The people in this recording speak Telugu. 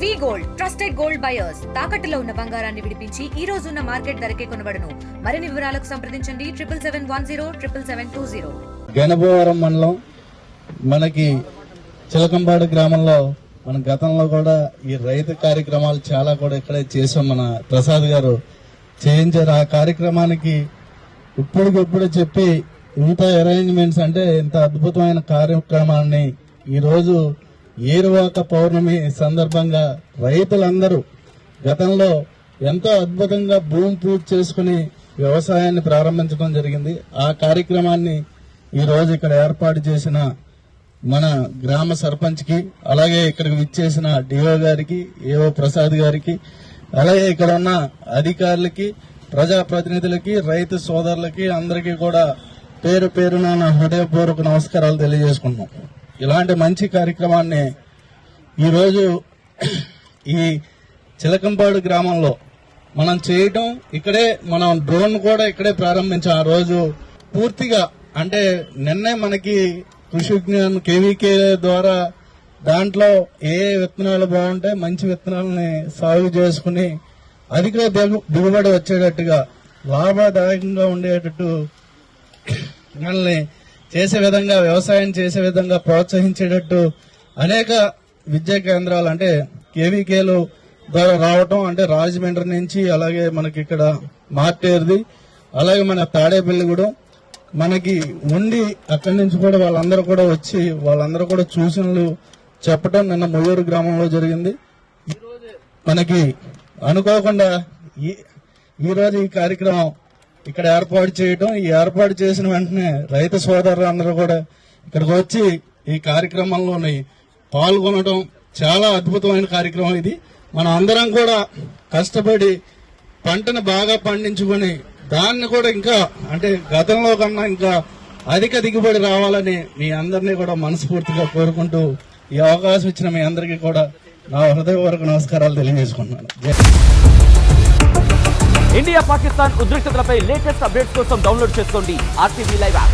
వి గోల్డ్ ట్రస్టెడ్ గోల్డ్ బయర్స్ తాకట్టులో ఉన్న బంగారాన్ని విడిపించి ఈ రోజు ఉన్న మార్కెట్ ధరకే కొనబడును. మరిన్ని వివరాలకు సంప్రదించండి 77107720. గణభవరం మండలం మనకి చిలకంపాడు గ్రామంలో మన గతంలో కూడా ఈ రైతు కార్యక్రమాలు చాలా కూడా ఇక్కడే చేసాం. మన ప్రసాద్ గారు చేయించారు. ఆ కార్యక్రమానికి ఇప్పటికిప్పుడు చెప్పి ఇంత అరేంజ్మెంట్స్ అంటే ఇంత అద్భుతమైన కార్యక్రమాన్ని ఈరోజు ఏరువాక పౌర్ణమి సందర్భంగా రైతులందరూ గతంలో ఎంతో అద్భుతంగా భూమి పూజ చేసుకుని వ్యవసాయాన్ని ప్రారంభించడం జరిగింది. ఆ కార్యక్రమాన్ని ఈ రోజు ఇక్కడ ఏర్పాటు చేసిన మన గ్రామ సర్పంచ్ కి, అలాగే ఇక్కడికి విచ్చేసిన డిఓ గారికి, ఏఓ ప్రసాద్ గారికి, అలాగే ఇక్కడ ఉన్న అధికారులకి, ప్రజాప్రతినిధులకి, రైతు సోదరులకి అందరికీ కూడా పేరు పేరున నా హృదయపూర్వక నమస్కారాలు తెలియజేసుకుంటున్నాం. ఇలాంటి మంచి కార్యక్రమాన్ని ఈరోజు ఈ చిలకంపాడు గ్రామంలో మనం చేయటం, ఇక్కడే మనం డ్రోన్ కూడా ఇక్కడే ప్రారంభించాం. ఆ రోజు పూర్తిగా అంటే నిన్నే మనకి కృషి విజ్ఞాన్ కేవీకే ద్వారా దాంట్లో ఏ విత్తనాలు బాగుంటాయి, మంచి విత్తనాలని సాగు చేసుకుని అధిక దిగుబడి వచ్చేటట్టుగా లాభదాయకంగా ఉండేటట్టు మనల్ని చేసే విధంగా, వ్యవసాయం చేసే విధంగా ప్రోత్సహించేటట్టు అనేక విద్యా కేంద్రాలు అంటే కేవీకేలు ద్వారా రావటం, అంటే రాజమండ్రి నుంచి, అలాగే మనకి ఇక్కడ మార్టేరుది, అలాగే మన తాడేపల్లిగూడెం మనకి ఉండి అక్కడి నుంచి కూడా వాళ్ళందరూ కూడా వచ్చి వాళ్ళందరూ కూడా సూచనలు చెప్పడం నిన్న ముయ్యూరు గ్రామంలో జరిగింది. మనకి అనుకోకుండా ఈరోజు ఈ కార్యక్రమం ఇక్కడ ఏర్పాటు చేయడం, ఈ ఏర్పాటు చేసిన వెంటనే రైతు సోదరులు అందరూ కూడా ఇక్కడికి వచ్చి ఈ కార్యక్రమంలోని పాల్గొనడం చాలా అద్భుతమైన కార్యక్రమం ఇది. మనం అందరం కూడా కష్టపడి పంటను బాగా పండించుకొని దాన్ని కూడా ఇంకా అంటే గతంలో కన్నా ఇంకా అధిక దిగుబడి రావాలని మీ అందరినీ కూడా మనస్ఫూర్తిగా కోరుకుంటూ ఈ అవకాశం ఇచ్చిన మీ అందరికీ కూడా నా హృదయపూర్వక నమస్కారాలు తెలియజేసుకుంటున్నాను. ఇండియా పాకిస్తాన్ ఉద్రిక్తతలపై లేటెస్ట్ అప్డేట్స్ కోసం డౌన్లోడ్ చేసుకోండి RTV లైవ్ యాప్.